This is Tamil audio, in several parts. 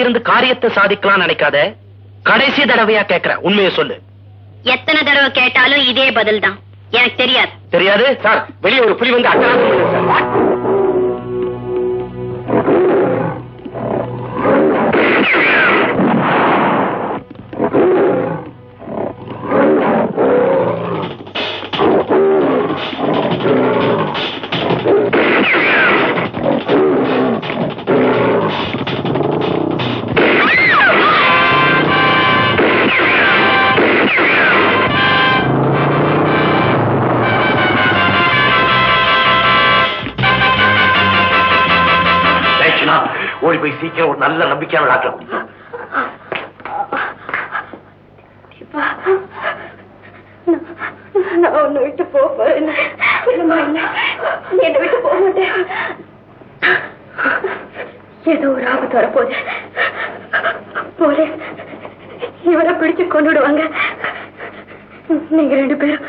இருந்து காரியத்தை சாதிக்கலாம் நினைக்காத. கடைசி தடவையா கேட்கிற, உண்மையை சொல்லு. எத்தனை தடவை கேட்டாலும் இதே பதில் தான். எனக்கு தெரியாது. தெரியாது சார். வெளியே ஒரு புலி வந்து அட்டகாசம். ஓடி போய் சீக்கிரம் ஒரு நல்ல நம்பிக்கையான டாக்டர். நான் உன்னை விட்டு போறேன். என்னை விட்டு போக மாட்டேன். ஏதோ ஒரு ஆபத்து வரப்போகுது. போலீஸ் இவரை பிடிச்சு கொண்டுடுவாங்க. நீங்க 2 பேரும்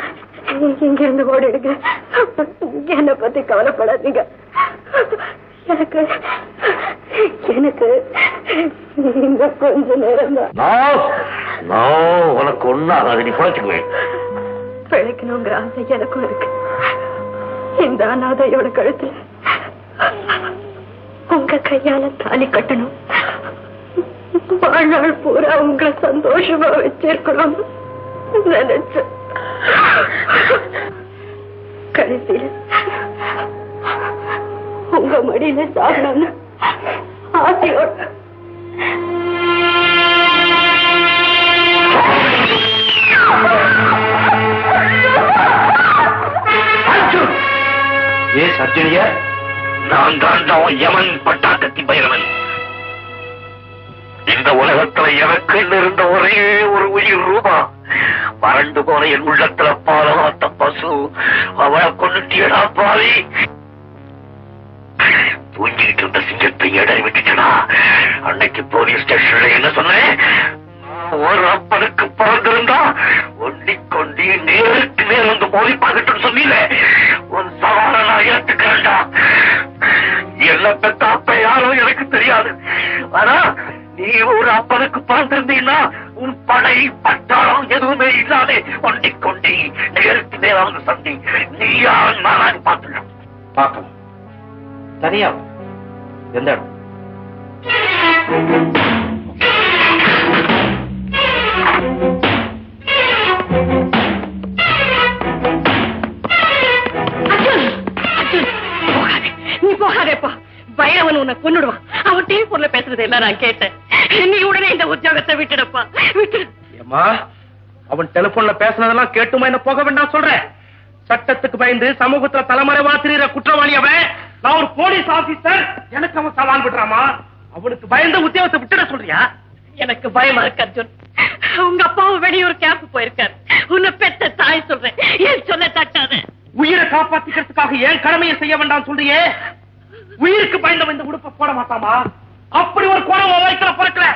இங்கிருந்து ஓடிடுங்க. என்னை பத்தி கவலைப்படாதீங்க. எனக்கு இந்த கொஞ்ச நேரம் தான். உனக்கு ஒண்ணு ஆகாது, நீ குறைச்சுக்குவேன். பிழைக்கணுங்கிற ஆசை எனக்கும் இருக்கு. இந்த அனாதையோட கழுத்துல உங்க கையால தாலி கட்டணும். வாழ்நாள் பூரா உங்களை சந்தோஷமா வச்சிருக்கணும் நினைச்ச. கடைசியில உங்க மடியில சாகணும்னு ஆசையோட. ஏ சர்ஜனிய, நான் தான் யமன் பட்டாக்கத்தி பைரவன். இந்த உலகத்துல எனக்கு இருந்த ஒரே ஒரு உயிர் ரூபா, வறண்டு போன என் உள்ளத்துல பாலவாத்த பசு. அவளை கொண்டுட்டியடா பாவி. தூங்கிட்டு இருந்த சிங்கத்தை இடறி விட்டுட்டா. அன்னைக்கு போலீஸ் ஸ்டேஷன்ல என்ன சொன்னேன்? ஒரு அப்பனுக்கு பிறந்திருந்தா ஒண்டி கொண்டி நேருக்கு நேர் வந்து மோதி பார்க்கட்டும் சொன்னீங்க. உன் சவாலை நான் ஏற்றுக்கிறேன்டா. என்ன பெத்த அப்ப யாரும் எனக்கு தெரியாது. ஆனா நீ ஒரு அப்பனுக்கு பிறந்திருந்தீங்கன்னா உன் படை பட்டாளம் எதுவுமே இல்லாதே ஒண்டி கொண்டி நேருக்கு நேரா வந்து சந்தி. நீ யாரும் நான் பார்த்துக்கலாம். பார்க்கலாம் தனியா எந்த இடம்? நீ போகாதேப்பா. பைரவன் உன்னை கொன்னுடுவான். அவன் டெலிபோன்ல பேசுறது எல்லாம் நான் கேட்டேன். நீ உடனே இந்த உத்தியோகத்தை விட்டுடப்பா, விட்டுடு. ஏமா, அவன் டெலிபோன்ல பேசுனதெல்லாம் கேட்டுமா என்ன போக வேண்டாம் சொல்றேன்? சட்டத்துக்கு பயந்து சமூகத்துல தலைமறைவா திரிகிற குற்றவாளி அவன். நான் ஒரு போலீஸ் ஆபீசர், எனக்கு அவன் சவால் விடுறாமா? அவனுக்கு பயந்து உத்தியோகத்தை விட்டுட சொல்றியா? எனக்கு பயமா இருக்கு அர்ஜுன். உங்க அப்பாவும் வெளியூர் கேம்ப் போயிருக்காரு. உன்னை பெத்த தாய் சொல்றேன், ஏன் சொல்ல தட்டாத. உயிரை காப்பாத்திக்கிறதுக்காக ஏன் கடமையை செய்ய வேண்டாம் சொல்றியே? உயிருக்கு பயந்தவன் இந்த உடுப்பை போட மாட்டாமா? அப்படி ஒரு குணம் வயிற்றுல பிறக்கல.